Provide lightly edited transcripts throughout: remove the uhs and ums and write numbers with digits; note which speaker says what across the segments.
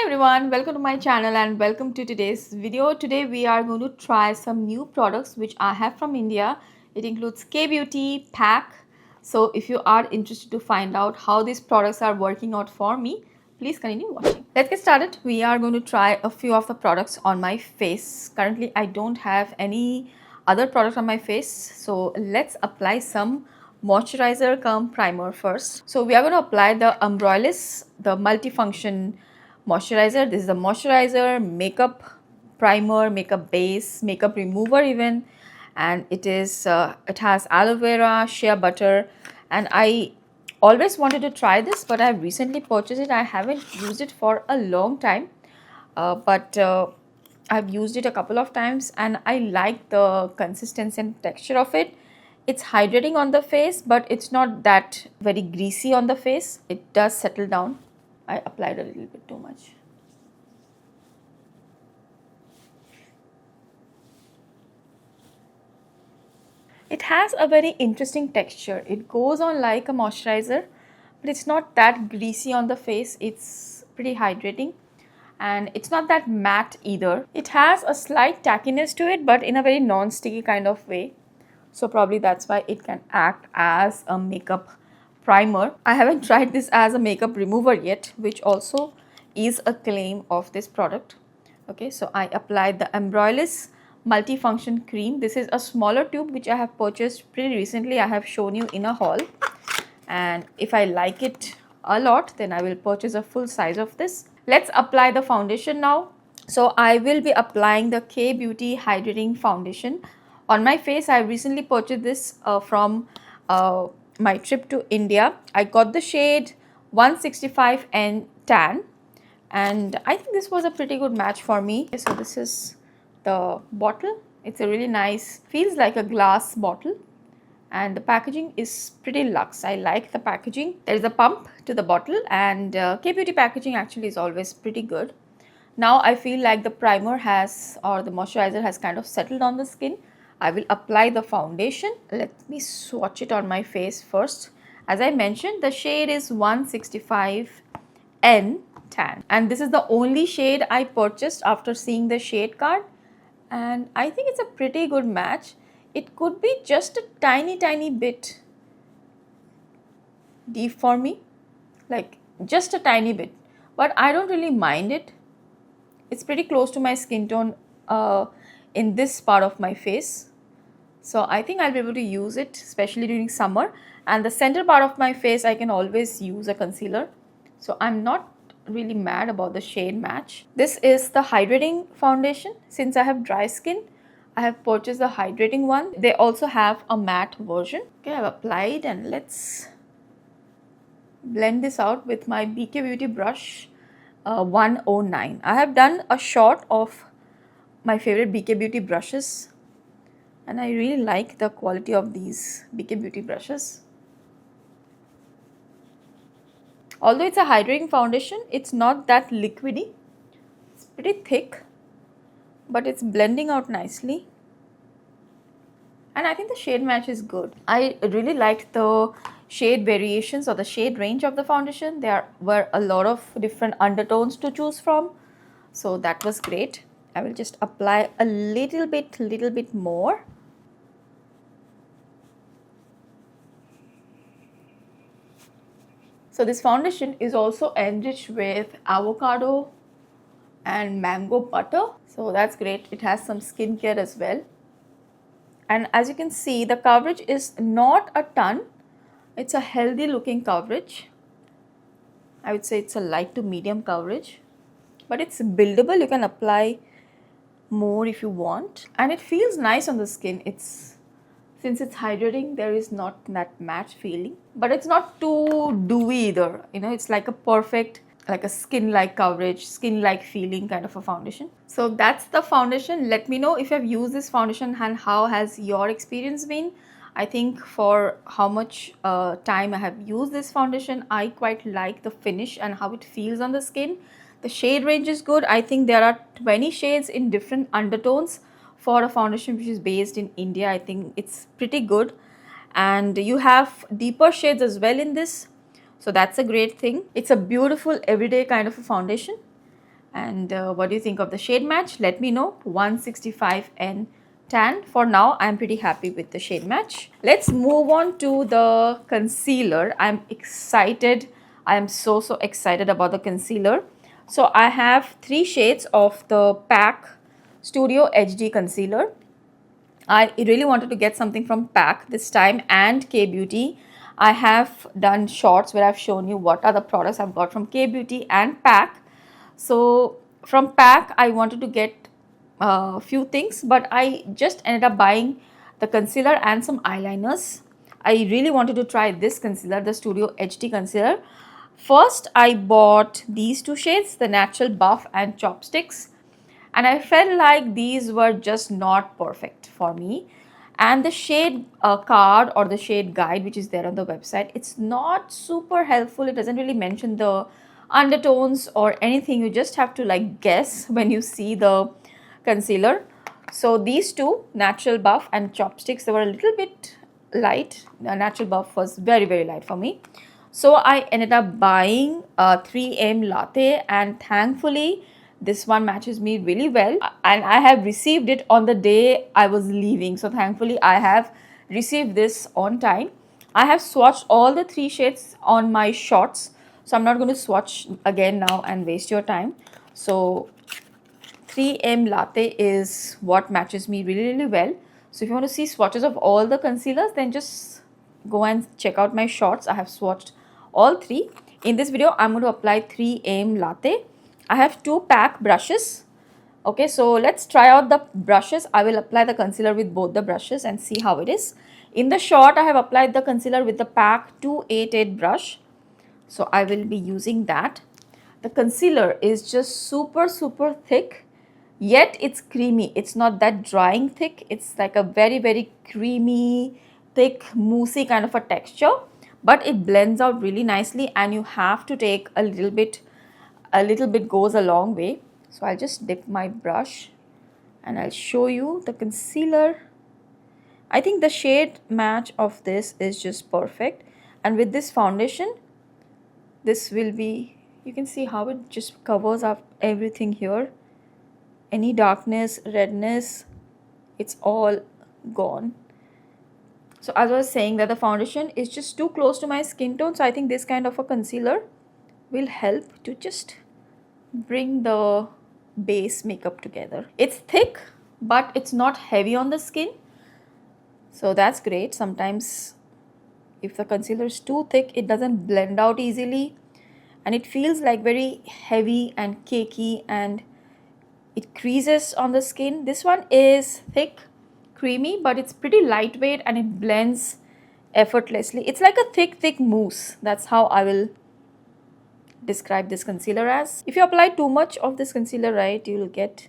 Speaker 1: everyone, welcome to my channel and welcome to today's video. Today we are going to try some new products which I have from India. It includes Kay Beauty, PAC. So if you are interested to find out how these products are working out for me, please continue watching. Let's get started. We are going to try a few of the products on my face. Currently I don't have any other product on my face, so let's apply some moisturizer cum primer first. So we are going to apply the EMBRYOLISSE, the multifunction moisturizer. This is the moisturizer, makeup primer, makeup base, makeup remover even, and it has aloe vera, shea butter, and I always wanted to try this, but I have recently purchased it. I haven't used it for a long time, but I've used it a couple of times and I like the consistency and texture of it. It's hydrating on the face, but it's not that very greasy on the face. It does settle down. I applied a little bit too much. It has a very interesting texture. It goes on like a moisturizer, but it's not that greasy on the face. It's pretty hydrating and it's not that matte either. It has a slight tackiness to it, but in a very non-sticky kind of way. So probably that's why it can act as a makeup primer. I haven't tried this as a makeup remover yet, which also is a claim of this product. Okay, so I applied the EMBRYOLISSE multifunction cream. This is a smaller tube which I have purchased pretty recently. I have shown you in a haul, and if I like it a lot, then I will purchase a full size of this. Let's apply the foundation now. So I will be applying the Kay Beauty Hydrating Foundation on my face. I recently purchased this from my trip to India. I got the shade 165N Tan, and I think this was a pretty good match for me. So this is the bottle. It's a really nice, feels like a glass bottle, and the packaging is pretty luxe. I like the packaging. There is a pump to the bottle, and Kay Beauty packaging actually is always pretty good. Now I feel like the primer has, or the moisturizer has kind of settled on the skin. I will apply the foundation. Let me swatch it on my face first. As I mentioned, the shade is 165N Tan, and this is the only shade I purchased after seeing the shade card, and I think it's a pretty good match. It could be just a tiny bit deep for me, like just a tiny bit, but I don't really mind it. It's pretty close to my skin tone in this part of my face, so I think I'll be able to use it, especially during summer. And the center part of my face, I can always use a concealer, so I'm not really mad about the shade match. This is the hydrating foundation. Since I have dry skin, I have purchased the hydrating one. They also have a matte version. Okay, I've applied, and let's blend this out with my BK Beauty brush 109. I have done a shot of my favorite BK Beauty brushes, and I really like the quality of these BK Beauty brushes. Although it's a hydrating foundation, it's not that liquidy. It's pretty thick, but it's blending out nicely. And I think the shade match is good. I really liked the shade variations or the shade range of the foundation. There were a lot of different undertones to choose from, so that was great. I will just apply a little bit more. So this foundation is also enriched with avocado and mango butter, so that's great. It has some skincare as well, and as you can see, the coverage is not a ton. It's a healthy looking coverage. I would say it's a light to medium coverage, but it's buildable. You can apply more if you want, and it feels nice on the skin. Since it's hydrating, there is not that matte feeling, but it's not too dewy either. You know, it's like a perfect, like a skin-like coverage, skin-like feeling kind of a foundation. So that's the foundation. Let me know if you've used this foundation and how has your experience been. I think for how much time I have used this foundation, I quite like the finish and how it feels on the skin. The shade range is good. I think there are 20 shades in different undertones. For a foundation which is based in India, I think it's pretty good, and you have deeper shades as well in this, so that's a great thing. It's a beautiful everyday kind of a foundation, And what do you think of the shade match? Let me know. 165 and tan. For now, I'm pretty happy with the shade match. Let's move on to the concealer. I'm excited. I am so excited about the concealer. So I have 3 shades of the PAC Studio HD Concealer. I really wanted to get something from PAC this time and Kay Beauty. I have done shorts where I've shown you what are the products I've got from Kay Beauty and PAC. So from PAC, I wanted to get a few things, but I just ended up buying the concealer and some eyeliners. I really wanted to try this concealer, the Studio HD Concealer. First, I bought these 2 shades, the Natural Buff and Chopsticks. And I felt like these were just not perfect for me. And the shade card or the shade guide which is there on the website, it's not super helpful. It doesn't really mention the undertones or anything. You just have to like guess when you see the concealer. So these 2, Natural Buff and Chopsticks, they were a little bit light. The Natural Buff was very light for me. So I ended up buying a 3M Latte, and thankfully this one matches me really well, and I have received it on the day I was leaving. So thankfully I have received this on time. I have swatched all the 3 shades on my shorts, so I'm not going to swatch again now and waste your time. So 3M Latte is what matches me really well. So if you want to see swatches of all the concealers, then just go and check out my shorts. I have swatched all 3. In this video, I'm going to apply 3M Latte. I have 2 PAC brushes. Okay, so let's try out the brushes. I will apply the concealer with both the brushes and see how it is. In the short, I have applied the concealer with the PAC 288 brush. So I will be using that. The concealer is just super thick, yet it's creamy. It's not that drying thick. It's like a very creamy, thick, moussey kind of a texture. But it blends out really nicely, and you have to take a little bit goes a long way. So I'll just dip my brush and I'll show you the concealer. I think the shade match of this is just perfect, and with this foundation, this will be, you can see how it just covers up everything here. Any darkness, redness, it's all gone. So as I was saying, that the foundation is just too close to my skin tone, so I think this kind of a concealer will help to just bring the base makeup together. It's thick, but it's not heavy on the skin, so that's great. Sometimes if the concealer is too thick, it doesn't blend out easily, and it feels like very heavy and cakey, and it creases on the skin. This one is thick, creamy, but it's pretty lightweight and it blends effortlessly. It's like a thick mousse. That's how I will describe this concealer as. If you apply too much of this concealer, right, you will get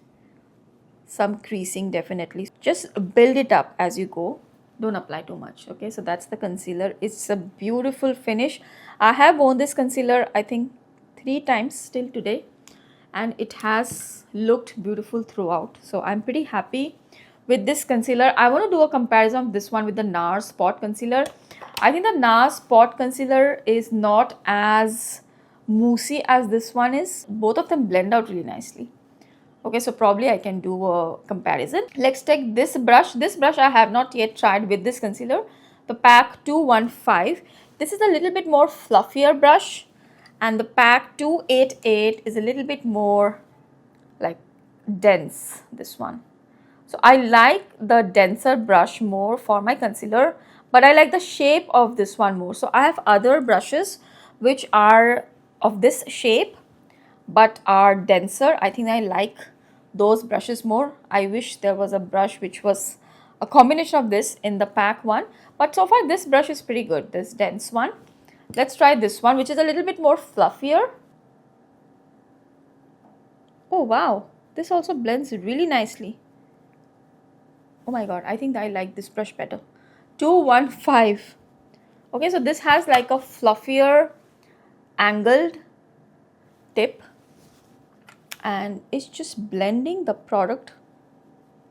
Speaker 1: some creasing definitely. Just build it up as you go. Don't apply too much. Okay, so that's the concealer. It's a beautiful finish. I have worn this concealer I think 3 times till today, and it has looked beautiful throughout. So I'm pretty happy with this concealer. I want to do a comparison of this one with the NARS Spot Concealer. I think the NARS Spot Concealer is not as moussey as this one is. Both of them blend out really nicely. Okay, so probably I can do a comparison. Let's take this brush. This brush I have not yet tried with this concealer, the PAC 215. This is a little bit more fluffier brush, and the PAC 288 is a little bit more like dense, this one. So I like the denser brush more for my concealer, but I like the shape of this one more. So I have other brushes which are of this shape but are denser. I think I like those brushes more. I wish there was a brush which was a combination of this in the PAC one, but so far this brush is pretty good, this dense one. Let's try this one, which is a little bit more fluffier. Oh wow, this also blends really nicely. Oh my god, I think I like this brush better. 215. Okay, so this has like a fluffier angled tip, and it's just blending the product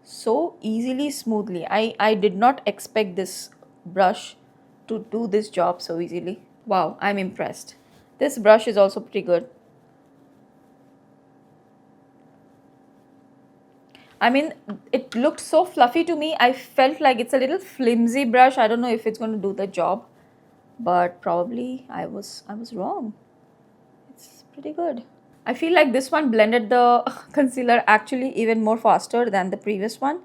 Speaker 1: so easily, smoothly. I did not expect this brush to do this job so easily. Wow, I'm impressed. This brush is also pretty good. I mean, it looked so fluffy to me. I felt like it's a little flimsy brush. I don't know if it's going to do the job, but probably I was wrong. It's pretty good. I feel like this one blended the concealer actually even more faster than the previous one.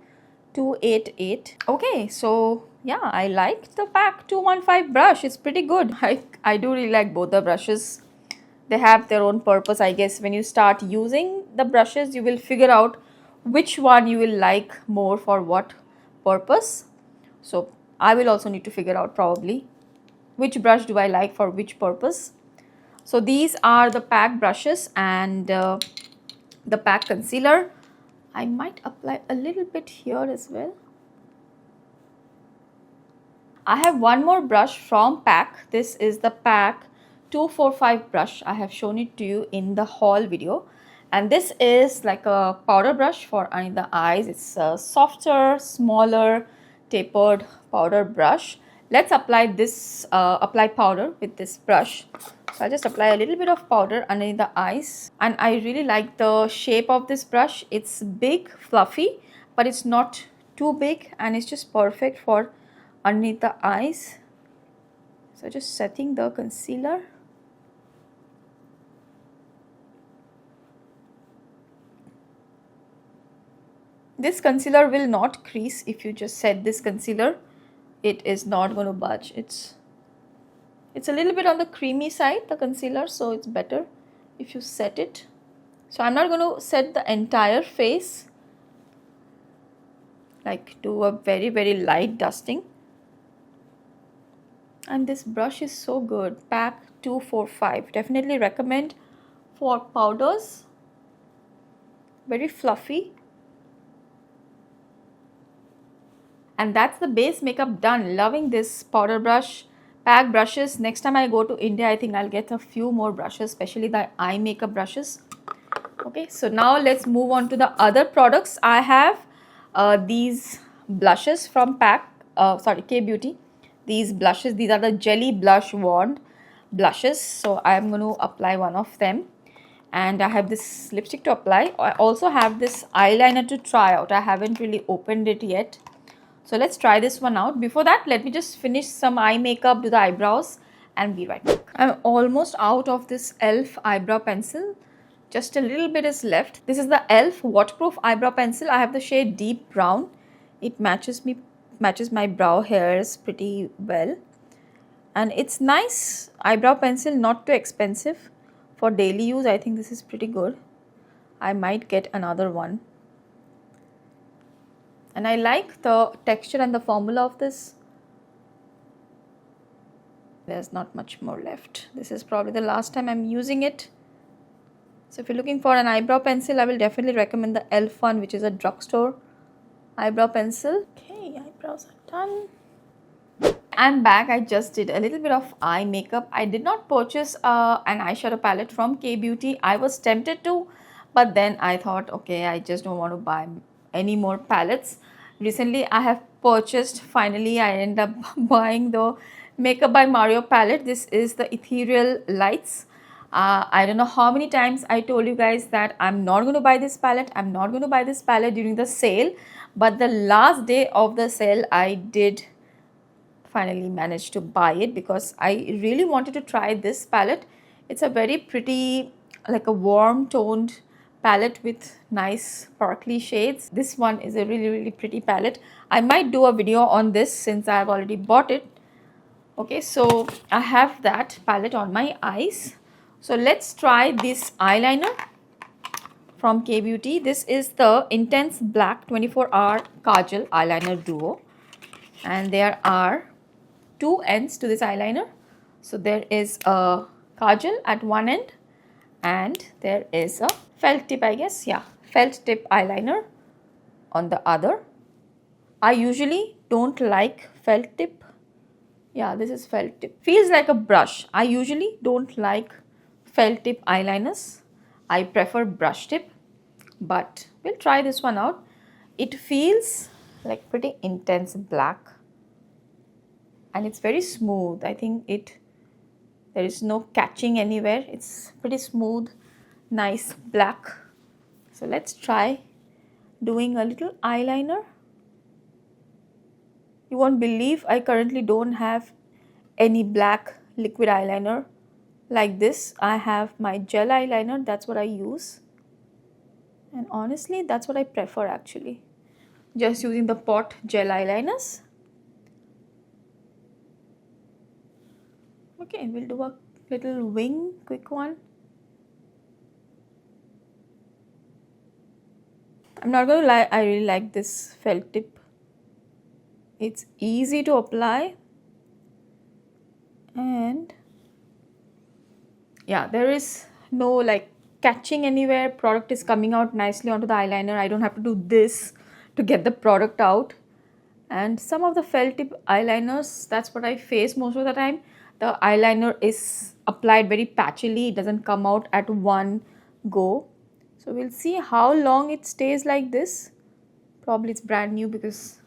Speaker 1: 288. Okay, so yeah, I like the PAC 215 brush. It's pretty good. I do really like both the brushes. They have their own purpose, I guess. When you start using the brushes, you will figure out which one you will like more for what purpose. So I will also need to figure out probably which brush do I like for which purpose. So these are the PAC brushes and the PAC concealer. I might apply a little bit here as well. I have one more brush from PAC. This is the PAC 245 brush. I have shown it to you in the haul video. And this is like a powder brush for under the eyes. It's a softer, smaller, tapered powder brush. Let's apply this, apply powder with this brush. So I'll just apply a little bit of powder underneath the eyes. And I really like the shape of this brush. It's big, fluffy, but it's not too big and it's just perfect for underneath the eyes. So just setting the concealer. This concealer will not crease if you just set this concealer. It is not going to budge. It's a little bit on the creamy side, the concealer, so it's better if you set it. So I'm not going to set the entire face, like do a very, very light dusting. And this brush is so good. PAC 245. Definitely recommend for powders. Very fluffy. And that's the base makeup done. Loving this powder brush. PAC brushes. Next time I go to India, I think I'll get a few more brushes, especially the eye makeup brushes. Okay, so now let's move on to the other products. I have these blushes from PAC, Kay Beauty. These blushes, these are the Jelly Blush Wand blushes. So I'm going to apply one of them. And I have this lipstick to apply. I also have this eyeliner to try out. I haven't really opened it yet. So let's try this one out. Before that, let me just finish some eye makeup, do the eyebrows and be right back. I'm almost out of this e.l.f. eyebrow pencil. Just a little bit is left. This is the e.l.f. waterproof eyebrow pencil. I have the shade deep brown. It matches my brow hairs pretty well. And it's nice eyebrow pencil, not too expensive. For daily use, I think this is pretty good. I might get another one. And I like the texture and the formula of this. There's not much more left. This is probably the last time I'm using it. So if you're looking for an eyebrow pencil, I will definitely recommend the e.l.f. one, which is a drugstore eyebrow pencil. Okay, eyebrows are done. I'm back. I just did a little bit of eye makeup. I did not purchase an eyeshadow palette from Kay Beauty. I was tempted to, but then I thought, okay, I just don't want to buy any more palettes. Recently I have purchased, finally I end up buying the Makeup by Mario palette. This is the Ethereal Lights. I don't know how many times I told you guys that I'm not going to buy this palette. I'm not going to buy this palette during the sale. But the last day of the sale, I did finally manage to buy it because I really wanted to try this palette. It's a very pretty, like a warm toned palette with nice sparkly shades. This one is a really, really pretty palette. I might do a video on this since I have already bought it. Okay, so I have that palette on my eyes. So let's try this eyeliner from Kay Beauty. This is the Intense Black 24-Hour Kajal Eyeliner Duo. And there are two ends to this eyeliner. So there is a kajal at one end and there is a felt tip, I guess. Yeah, felt tip eyeliner on the other. I usually don't like felt tip. Yeah, this is felt tip. Feels like a brush. I usually don't like felt tip eyeliners. I prefer brush tip, but we'll try this one out. It feels like pretty intense black and it's very smooth. I think there is no catching anywhere. It's pretty smooth, nice black. So let's try doing a little eyeliner. You won't believe I currently don't have any black liquid eyeliner like this. I have my gel eyeliner, that's what I use. And honestly, that's what I prefer actually. Just using the pot gel eyeliners. Okay, we'll do a little wing, quick one. I'm not gonna lie, I really like this felt tip. It's easy to apply. And yeah, there is no like catching anywhere. Product is coming out nicely onto the eyeliner. I don't have to do this to get the product out. And some of the felt tip eyeliners, that's what I face most of the time. The eyeliner is applied very patchily. It doesn't come out at one go. So we'll see how long it stays like this. Probably it's brand new because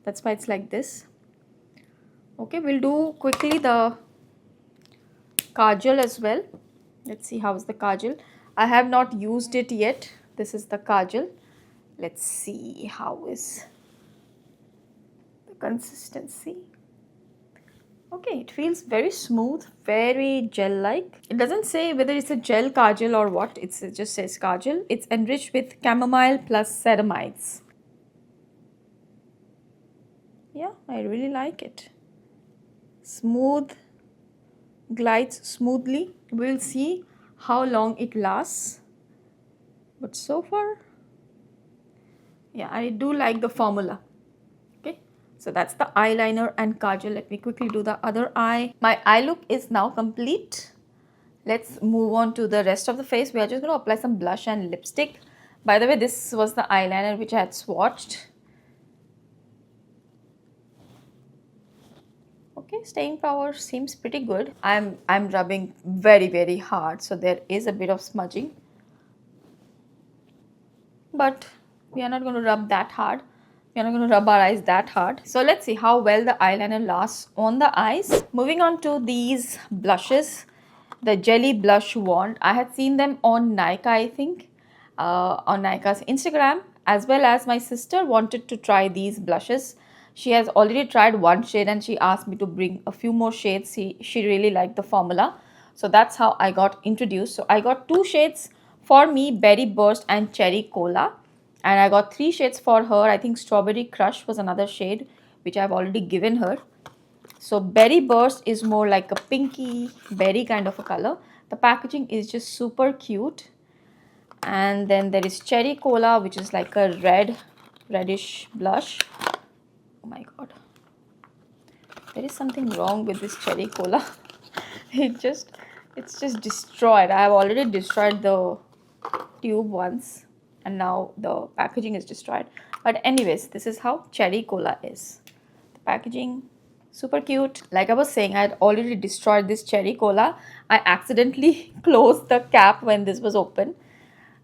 Speaker 1: that's why it's like this. Okay, we'll do quickly the kajal as well. Let's see how is the kajal. I have not used it yet. This is the kajal. Let's see how is the consistency. Okay, it feels very smooth, very gel-like. It doesn't say whether it's a gel kajal or what. It just says kajal. It's enriched with chamomile plus ceramides. Yeah, I really like it. Smooth, glides smoothly. We'll see how long it lasts. But so far, yeah, I do like the formula. Okay, so that's the eyeliner and kajal. Let me quickly do the other eye. My eye look is now complete. Let's move on to the rest of the face. We are just going to apply some blush and lipstick. By the way, this was the eyeliner which I had swatched. Okay, staying power seems pretty good. I'm rubbing very hard, so there is a bit of smudging. But we are not going to rub that hard. We are not going to rub our eyes that hard. So let's see how well the eyeliner lasts on the eyes. Moving on to these blushes. The Jelly Blush Wand. I had seen them on Nykaa, I think. On Nykaa's Instagram. As well as my sister wanted to try these blushes. She has already tried one shade and she asked me to bring a few more shades. She really liked the formula. So that's how I got introduced. So I got two shades for me, Berry Burst and Cherry Cola. And I got three shades for her. I think Strawberry Crush was another shade which I've already given her. So Berry Burst is more like a pinky berry kind of a color. The packaging is just super cute. And then there is Cherry Cola, which is like a reddish blush. Oh my god, there is something wrong with this Cherry Cola. It's just destroyed. I have already destroyed the tube once and now the packaging is destroyed. But anyways, this is how Cherry Cola is. The packaging, super cute. Like I was saying, I had already destroyed this Cherry Cola. I accidentally closed the cap when this was open.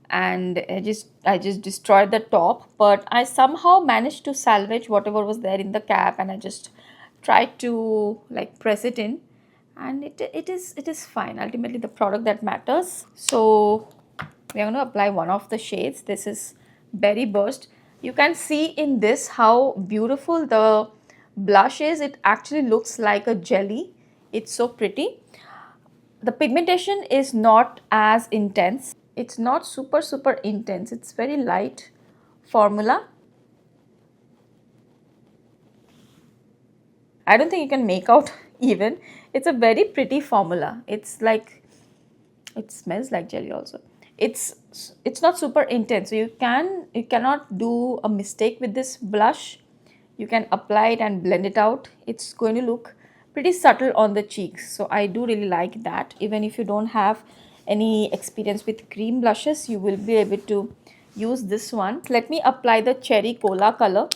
Speaker 1: And I just destroyed the top, but I somehow managed to salvage whatever was there in the cap, and I just tried to like press it in, and it is fine. Ultimately the product that matters. So we are going to apply one of the shades. This is Berry Burst. You can see in this how beautiful the blush is. It actually looks like a jelly. It's so pretty. The pigmentation is not as intense. It's not super intense. It's very light formula. I don't think you can make out even. It's a very pretty formula. It's like, it smells like jelly also. It's not super intense. So you cannot do a mistake with this blush. You can apply it and blend it out. It's going to look pretty subtle on the cheeks. So I do really like that. Even if you don't have any experience with cream blushes, you will be able to use this one. Let me apply the Cherry Cola color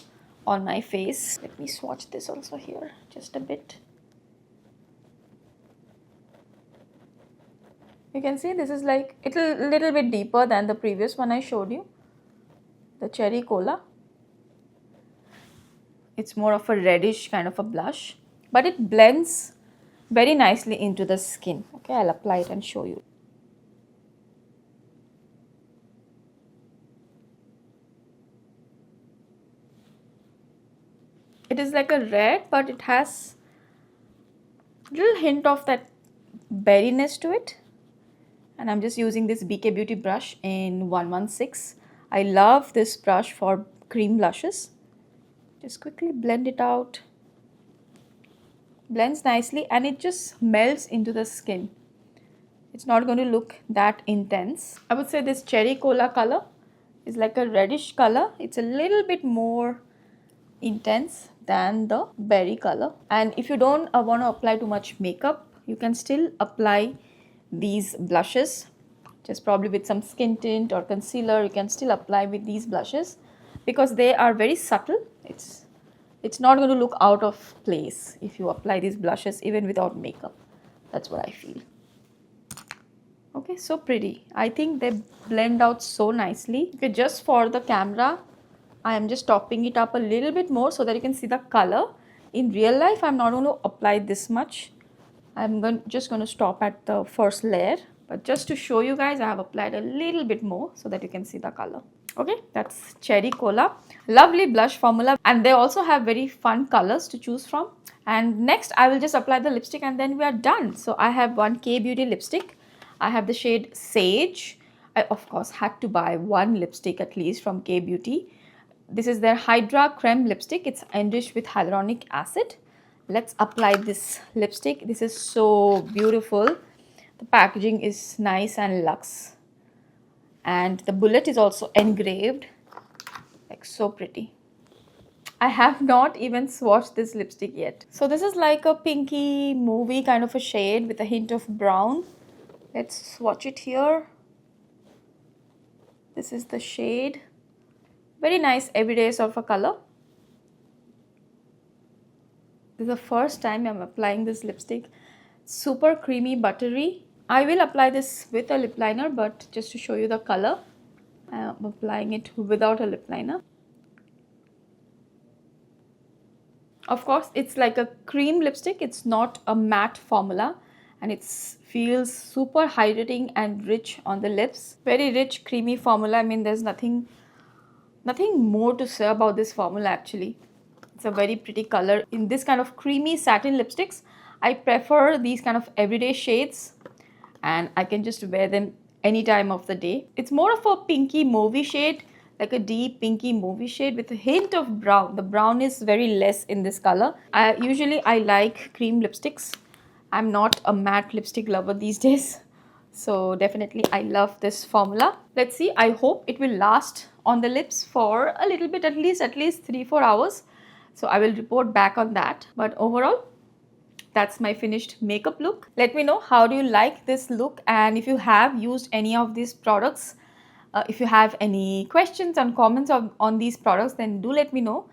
Speaker 1: on my face. Let me swatch this also here just a bit. You can see this is like a little bit deeper than the previous one I showed you, the Cherry Cola. It's more of a reddish kind of a blush, but it blends very nicely into the skin. Okay, I'll apply it and show you. It is like a red, but it has a little hint of that berryness to it. And I'm just using this BK Beauty brush in 116. I love this brush for cream blushes. Just quickly blend it out. Blends nicely and it just melts into the skin. It's not going to look that intense. I would say this cherry cola color is like a reddish color. It's a little bit more intense than the berry color. And if you don't want to apply too much makeup, you can still apply these blushes. Just probably with some skin tint or concealer, you can still apply with these blushes because they are very subtle. It's not going to look out of place if you apply these blushes even without makeup. That's what I feel. Okay, so pretty. I think they blend out so nicely. Okay, just for the camera, I am just topping it up a little bit more so that you can see the color. In real life, I'm not going to apply this much. I'm just going to stop at the first layer. But just to show you guys, I have applied a little bit more so that you can see the color. Okay, that's Cherry Cola. Lovely blush formula. And they also have very fun colors to choose from. And next, I will just apply the lipstick and then we are done. So I have one Kay Beauty lipstick. I have the shade Sage. I, of course, had to buy one lipstick at least from Kay Beauty. This is their Hydra Creme lipstick. It's enriched with hyaluronic acid. Let's apply this lipstick. This is so beautiful. The packaging is nice and luxe. And the bullet is also engraved. Like so pretty. I have not even swatched this lipstick yet. So this is like a pinky movie kind of a shade with a hint of brown. Let's swatch it here. This is the shade. Very nice everyday sort of a color. This is the first time I'm applying this lipstick. Super creamy, buttery. I will apply this with a lip liner, but just to show you the color, I'm applying it without a lip liner. Of course, it's like a cream lipstick. It's not a matte formula. And it feels super hydrating and rich on the lips. Very rich, creamy formula. I mean, there's nothing more to say about this formula actually. It's a very pretty color. In this kind of creamy satin lipsticks, I prefer these kind of everyday shades. And I can just wear them any time of the day. It's more of a pinky mauvey shade, like a deep pinky mauvey shade with a hint of brown. The brown is very less in this color. Usually I like cream lipsticks. I'm not a matte lipstick lover these days. So definitely I love this formula. Let's see. I hope it will last on the lips for a little bit, at least 3-4 hours. So I will report back on that. But overall, that's my finished makeup look. Let me know how do you like this look, and if you have used any of these products. If you have any questions and comments on these products, then do let me know.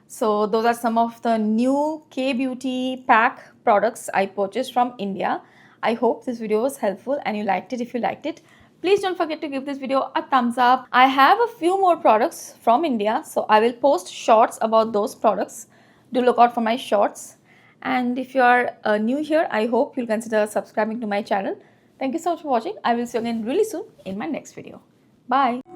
Speaker 1: So those are some of the new Kay Beauty PAC products I purchased from India. I hope this video was helpful and you liked it. If you liked it, please don't forget to give this video a thumbs up. I have a few more products from India, so I will post shorts about those products. Do look out for my shorts. And if you are new here, I hope you'll consider subscribing to my channel. Thank you so much for watching. I will see you again really soon in my next video. Bye.